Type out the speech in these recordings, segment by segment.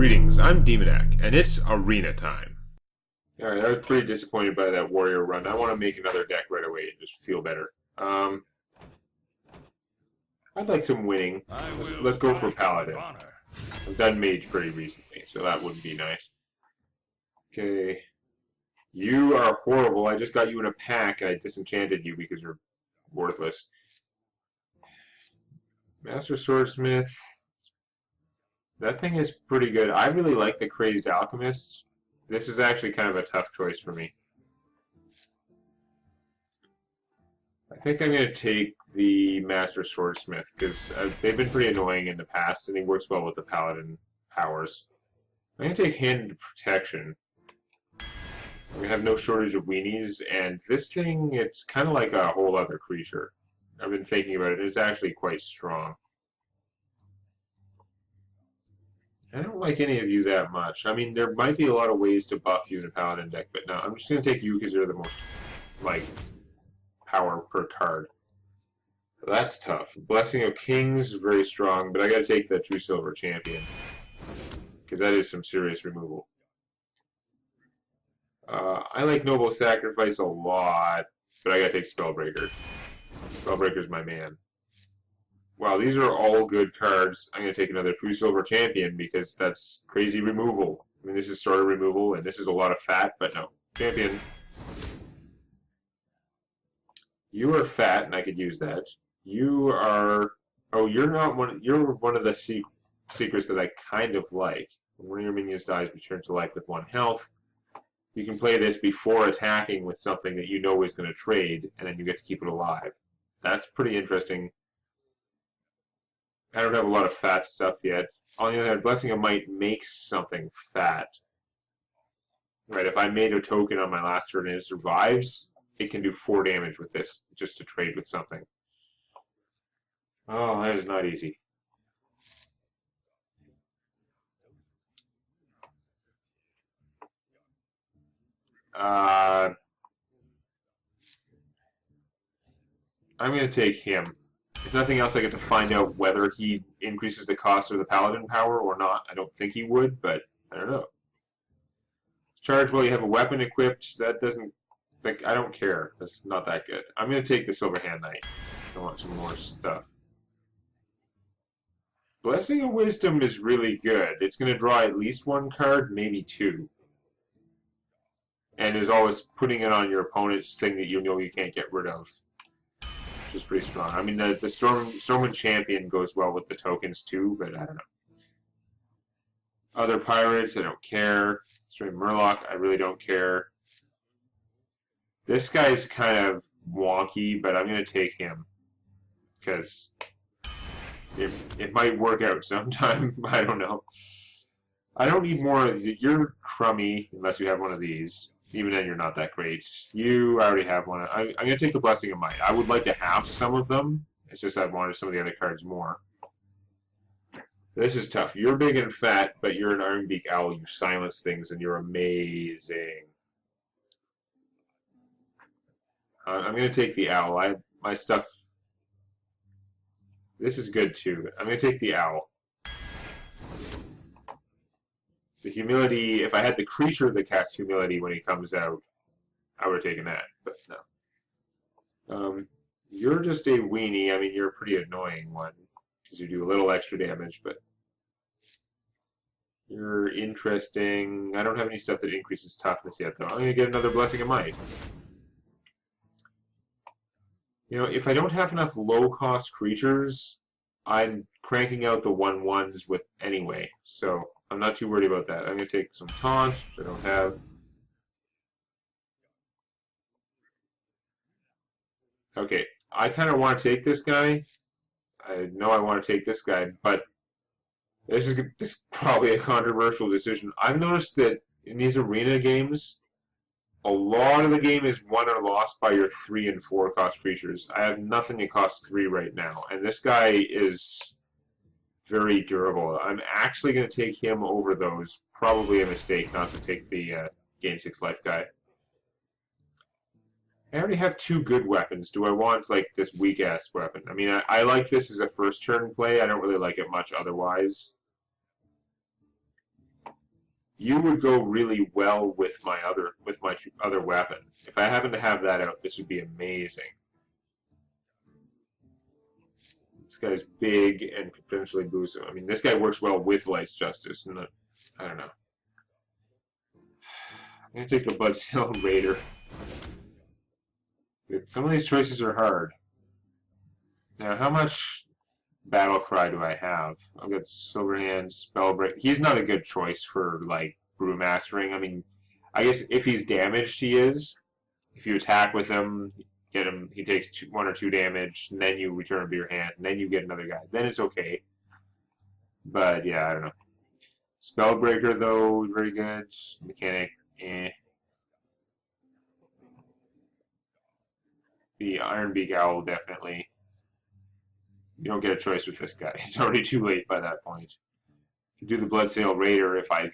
Greetings, I'm Demonac, and it's arena time. Alright, I was pretty disappointed by that warrior run. I want to make another deck right away and just feel better. I'd like some winning. Let's go for Paladin. I've done mage pretty recently, so that would be nice. Okay. You are horrible. I just got you in a pack and I disenchanted you because you're worthless. Master Swordsmith. That thing is pretty good. I really like the Crazed Alchemist. This is actually kind of a tough choice for me. I think I'm going to take the Master Swordsmith, because they've been pretty annoying in the past, and he works well with the Paladin powers. I'm going to take Hand Protection. I'm going to have no shortage of weenies, and this thing, it's kind of like a whole other creature. I've been thinking about it. It's actually quite strong. I don't like any of you that much. I mean, there might be a lot of ways to buff you in a Paladin deck, but no, I'm just going to take you because you're the most, like, power per card. That's tough. Blessing of Kings, very strong, but I gotta take the True Silver Champion, because that is some serious removal. I like Noble Sacrifice a lot, but I gotta take Spellbreaker. Spellbreaker's my man. Wow, these are all good cards. I'm gonna take another True Silver Champion, because that's crazy removal. I mean, this is sort of removal, and this is a lot of fat, but no. Champion. You are fat, and I could use that. You are... Oh, you're not one... You're one of the secrets that I kind of like. When one of your minions dies, return to life with 1 health. You can play this before attacking with something that you know is going to trade, and then you get to keep it alive. That's pretty interesting. I don't have a lot of fat stuff yet. On the other hand, Blessing of Might makes something fat. Right, if I made a token on my last turn and it survives, it can do 4 damage with this, just to trade with something. Oh, that is not easy. I'm going to take him. If nothing else, I get to find out whether he increases the cost of the Paladin power or not. I don't think he would, but I don't know. Charge while you have a weapon equipped. That doesn't... Like, I don't care. That's not that good. I'm going to take the Silver Hand Knight. I want some more stuff. Blessing of Wisdom is really good. It's going to draw at least 1 card, maybe 2. And is always putting it on your opponent's thing that you know you can't get rid of. Which is pretty strong. I mean, the Stormwind Champion goes well with the tokens too, but I don't know. Other pirates, I don't care. Straight Murloc, I really don't care. This guy's kind of wonky, but I'm going to take him. Because it might work out sometime. I don't know. I don't need more. You're crummy, unless you have one of these. Even then, you're not that great. I already have one. I'm going to take the Blessing of Might. I would like to have some of them. It's just I wanted some of the other cards more. This is tough. You're big and fat, but you're an Ironbeak Owl. You silence things, and you're amazing. I'm going to take the Owl. My stuff... This is good, too. I'm going to take the Owl. The Humility, if I had the creature that casts Humility when he comes out, I would have taken that, but no. You're just a weenie. I mean, you're a pretty annoying one, because you do a little extra damage, but you're interesting. I don't have any stuff that increases toughness yet, though. I'm going to get another Blessing of Might. You know, if I don't have enough low-cost creatures, I'm cranking out the 1/1s with anyway, so I'm not too worried about that. I'm going to take some taunts, which I don't have. Okay, I kind of want to take this guy. I know I want to take this guy, but this is probably a controversial decision. I've noticed that in these arena games, a lot of the game is won or lost by your 3 and 4 cost creatures. I have nothing that costs 3 right now, and this guy is very durable. I'm actually going to take him over those. Probably a mistake not to take the gain 6 life guy. I already have 2 good weapons. Do I want, like, this weak-ass weapon? I mean, I like this as a first turn play. I don't really like it much otherwise. you would go really well with my other weapon. If I happen to have that out, this would be amazing. This guy's big and could potentially boost him. I mean, this guy works well with Light's Justice, and I don't know. I'm gonna take the Bloodsail Raider. Some of these choices are hard. Now, how much Battle Cry do I have? I've got Silverhand, Spellbreak. He's not a good choice for, like, Brewmastering. I mean, I guess if he's damaged, he is. If you attack with him, get him, he takes 1 or 2 damage, and then you return him to your hand, and then you get another guy. Then it's okay. But, yeah, I don't know. Spellbreaker, though, very good. Mechanic, eh. The Iron Beak Owl, definitely. You don't get a choice with this guy. It's already too late by that point. You do the Bloodsail Raider if I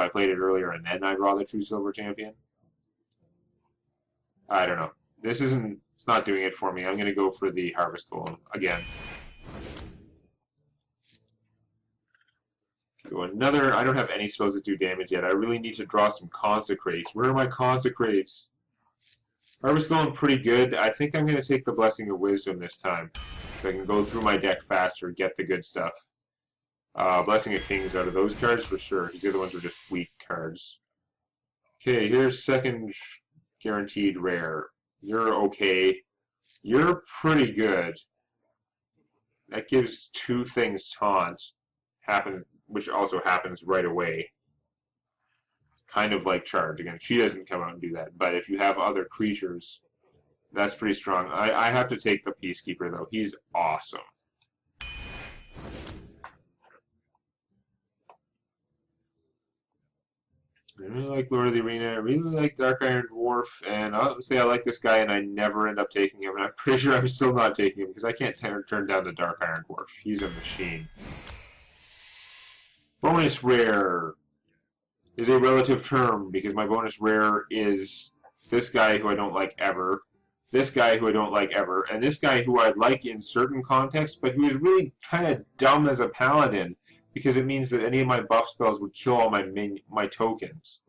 played it earlier and then I draw the True Silver Champion. I don't know. This isn't. It's not doing it for me. I'm going to go for the Harvest Golem again. Go another. I don't have any spells that do damage yet. I really need to draw some Consecrates. Where are my Consecrates? Harvest Golem pretty good. I think I'm going to take the Blessing of Wisdom this time. So I can go through my deck faster, get the good stuff. Blessing of Kings out of those cards for sure, because the other ones are just weak cards. Okay, here's second guaranteed rare. You're okay. You're pretty good. That gives 2 things taunt, which also happens right away. Kind of like Charge. Again, she doesn't come out and do that, but if you have other creatures, that's pretty strong. I have to take the Peacekeeper, though. He's awesome. I really like Lord of the Arena. I really like Dark Iron Dwarf, and I'll say I like this guy, and I never end up taking him. And I'm pretty sure I'm still not taking him because I can't turn down the Dark Iron Dwarf. He's a machine. Bonus rare is a relative term because my bonus rare is this guy who I don't like ever, this guy who I don't like ever, and this guy who I like in certain contexts, but who is really kind of dumb as a Paladin. Because it means that any of my buff spells would kill all my tokens.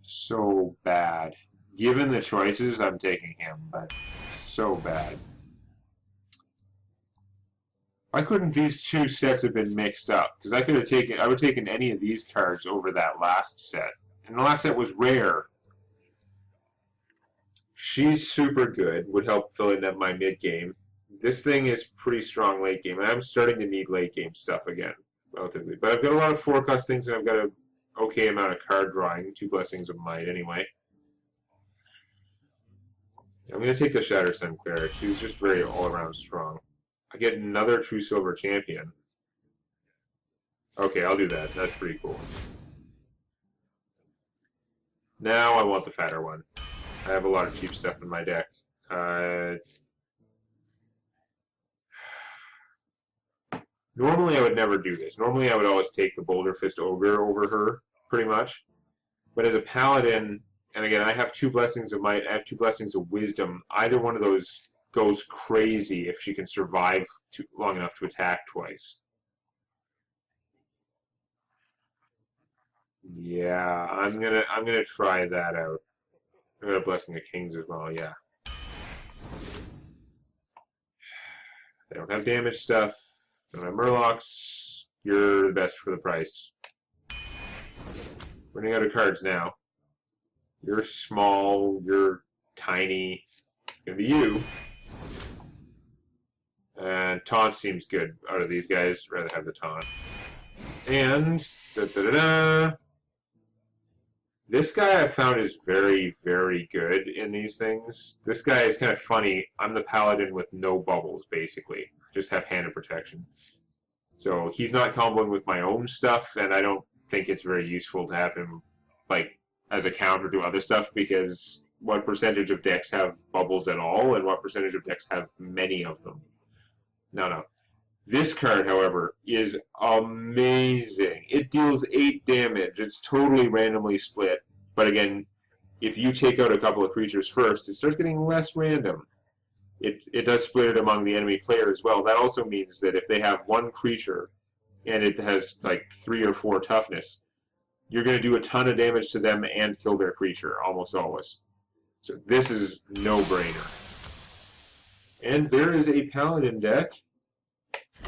So bad. Given the choices, I'm taking him, but so bad. Why couldn't these 2 sets have been mixed up? Because I would have taken any of these cards over that last set. And the last set was rare. She's super good, would help fill in my mid-game. This thing is pretty strong late game, and I'm starting to need late game stuff again, relatively. But I've got a lot of forecast things, and I've got an okay amount of card drawing, 2 Blessings of Might anyway. I'm going to take the Shattered Sun Cleric. She's just very all-around strong. I get another True Silver Champion. Okay, I'll do that. That's pretty cool. Now I want the fatter one. I have a lot of cheap stuff in my deck. Normally I would never do this. Normally I would always take the Boulder Fist Ogre over her, pretty much. But as a Paladin, and again, I have 2 Blessings of Might, I have 2 Blessings of Wisdom. Either one of those goes crazy if she can survive long enough to attack twice. Yeah, I'm gonna try that out. I got a Blessing of Kings as well, yeah. They don't have damage stuff. Don't have Murlocs. You're the best for the price. Running out of cards now. You're small. You're tiny. It's gonna be you. And Taunt seems good out of these guys. Rather have the Taunt. And this guy I found is very, very good in these things. This guy is kind of funny. I'm the Paladin with no bubbles, basically. Just have Hand of Protection. So he's not comboing with my own stuff, and I don't think it's very useful to have him, like, as a counter to other stuff, because what percentage of decks have bubbles at all, and what percentage of decks have many of them? No. This card, however, is amazing. It deals 8 damage. It's totally randomly split. But again, if you take out a couple of creatures first, it starts getting less random. It does split it among the enemy player as well. That also means that if they have one creature and it has like 3 or 4 toughness, you're going to do a ton of damage to them and kill their creature, almost always. So this is no-brainer. And there is a Paladin deck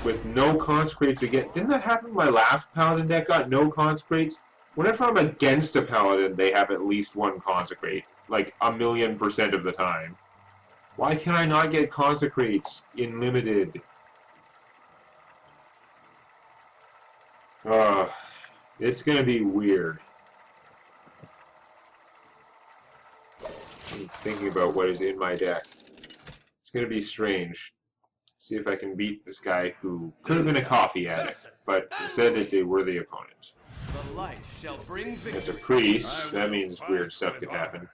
with no Consecrates again. Didn't that happen? My last Paladin deck got no Consecrates. Whenever I'm against a Paladin, they have at least 1 Consecrate. Like, 1,000,000% of the time. Why can I not get Consecrates in Limited? It's gonna be weird. I'm thinking about what is in my deck. It's gonna be strange. See if I can beat this guy who could have been a coffee addict, but instead it's a worthy opponent. The light shall bring victory. It's a priest. That means weird stuff could happen.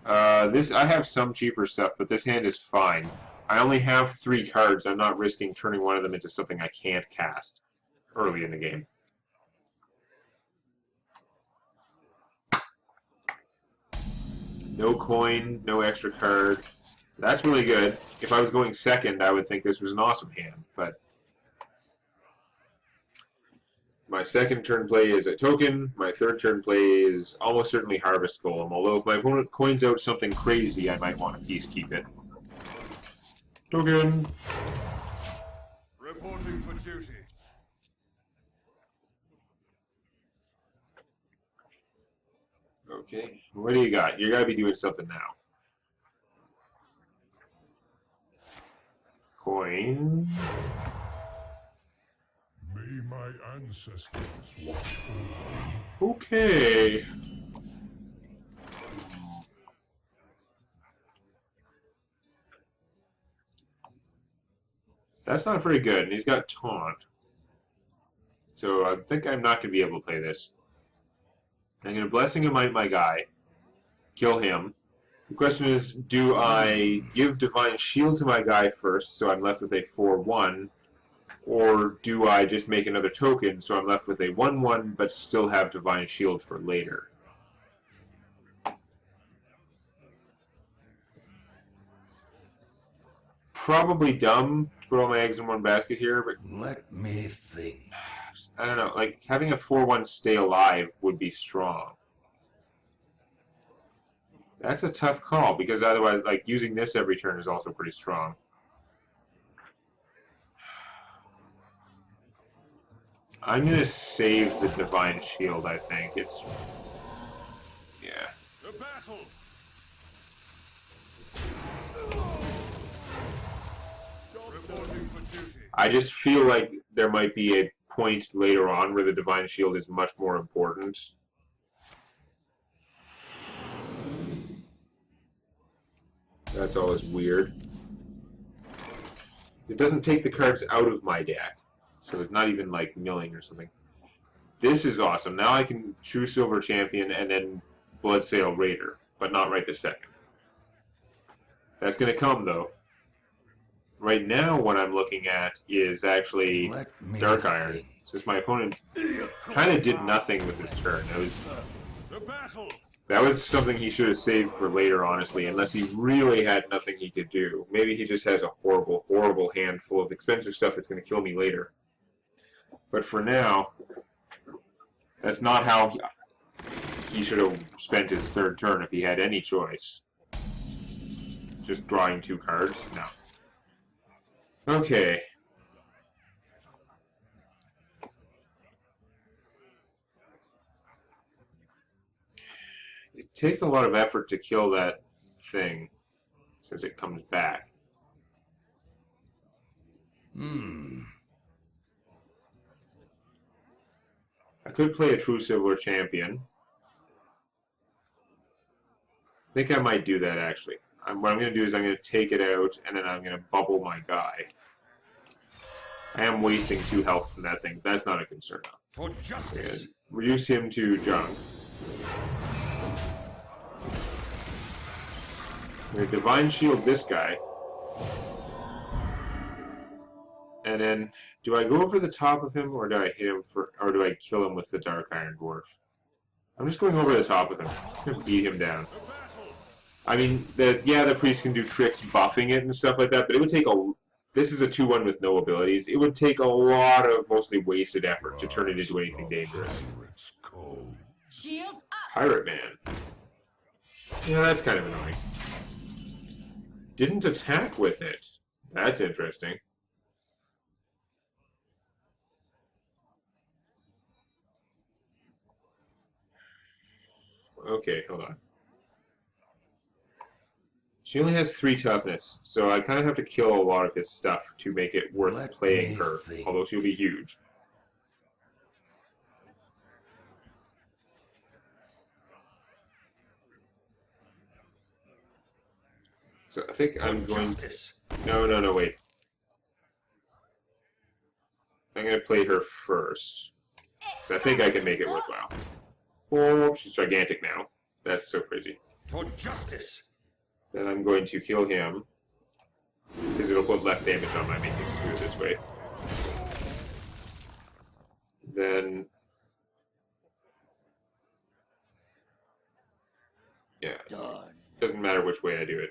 I have some cheaper stuff, but this hand is fine. I only have 3 cards. I'm not risking turning one of them into something I can't cast early in the game. No coin, no extra card. That's really good. If I was going second, I would think this was an awesome hand, but my second turn play is a token. My third turn play is almost certainly Harvest Golem, although if my opponent coins out something crazy, I might want to peacekeep it. Token. Reporting for duty. Okay, what do you got? You gotta be doing something now. Coin. May my ancestors watch over. Okay. That's not very good, and he's got taunt. So I think I'm not going to be able to play this. I'm going to Blessing and Might my guy, kill him. The question is, do I give Divine Shield to my guy first, so I'm left with a 4/1, or do I just make another token, so I'm left with a 1/1, but still have Divine Shield for later? Probably dumb to put all my eggs in one basket here, but let me think. I don't know, like, having a 4/1 stay alive would be strong. That's a tough call, because otherwise, like, using this every turn is also pretty strong. I'm going to save the Divine Shield, I think. It's... yeah. The battle. Reporting for duty. I just feel like there might be a point later on where the Divine Shield is much more important. That's always weird. It doesn't take the cards out of my deck, so it's not even like milling or something. This is awesome. Now I can True Silver Champion and then Bloodsail Raider, but not right this second. That's going to come, though. Right now, what I'm looking at is actually Dark Iron. Since my opponent kind of did nothing with his turn. That was something he should have saved for later, honestly, unless he really had nothing he could do. Maybe he just has a horrible, horrible hand full of expensive stuff that's going to kill me later. But for now, that's not how he should have spent his third turn if he had any choice. Just drawing 2 cards? No. Okay. It takes a lot of effort to kill that thing, since it comes back. I could play a True Silver Champion. I think I might do that, actually. What I'm going to do is I'm going to take it out, and then I'm going to bubble my guy. I am wasting 2 health from that thing. That's not a concern. For justice. Reduce him to junk. I'm going to Divine Shield this guy. And then, do I go over the top of him, or do I hit him or do I kill him with the Dark Iron Dwarf? I'm just going over the top of him. I'm going to beat him down. I mean, the priest can do tricks buffing it and stuff like that, but it would take this is a 2-1 with no abilities. It would take a lot of mostly wasted effort to turn it into anything dangerous. Pirate's code. Shields up. Pirate Man. Yeah, that's kind of annoying. Didn't attack with it. That's interesting. Okay, hold on. She only has 3 toughness, so I kind of have to kill a lot of his stuff to make it worth playing her, although she'll be huge. So I think I'm going to... No, wait. I'm going to play her first. So I think I can make it worthwhile. Oh, she's gigantic now. That's so crazy. For justice. Then I'm going to kill him, because it'll put less damage on my minions to do it this way. Then... yeah, doesn't matter which way I do it.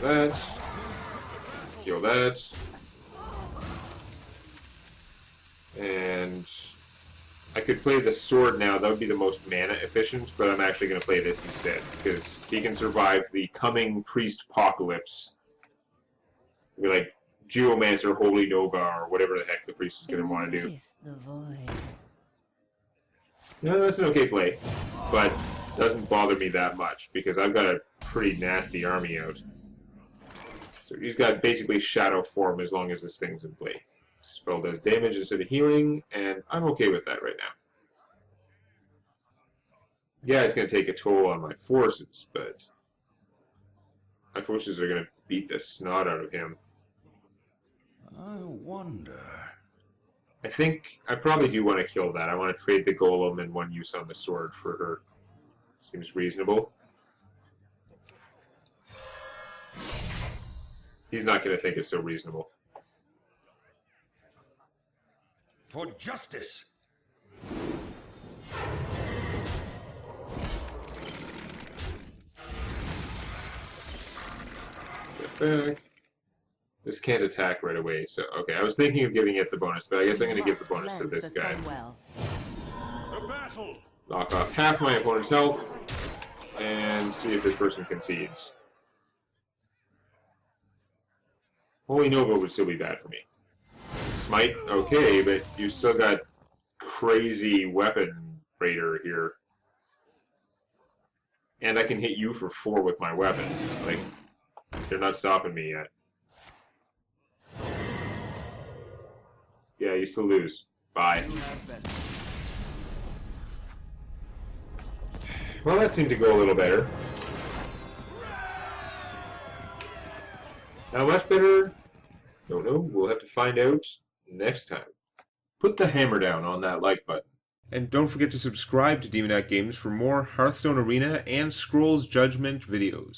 That, kill that, and I could play the sword now. That would be the most mana efficient, but I'm actually going to play this instead, because he can survive the coming priest apocalypse. Be like Geomancer, Holy Nova, or whatever the heck the priest is going to want to do. The void. No, that's an okay play, but doesn't bother me that much, because I've got a pretty nasty army out. So he's got basically shadow form as long as this thing's in play. Spell does damage instead of healing, and I'm okay with that right now. Yeah, it's going to take a toll on my forces, but my forces are going to beat the snot out of him. I wonder. I think I probably do want to kill that. I want to trade the golem and 1 use on the sword for her. Seems reasonable. He's not going to think it's so reasonable. For justice. Get back. This can't attack right away, so okay. I was thinking of giving it the bonus, but I guess I'm going to give the bonus to this guy. The battle. Knock off half my opponent's health, and see if this person concedes. Holy Nova would still be bad for me. Smite, okay, but you still got crazy weapon raider here. And I can hit you for 4 with my weapon. Like, they're not stopping me yet. Yeah, you still lose. Bye. Well, that seemed to go a little better. How much better? Don't know. We'll have to find out next time. Put the hammer down on that like button. And don't forget to subscribe to Demonac Games for more Hearthstone Arena and Scrolls Judgment videos.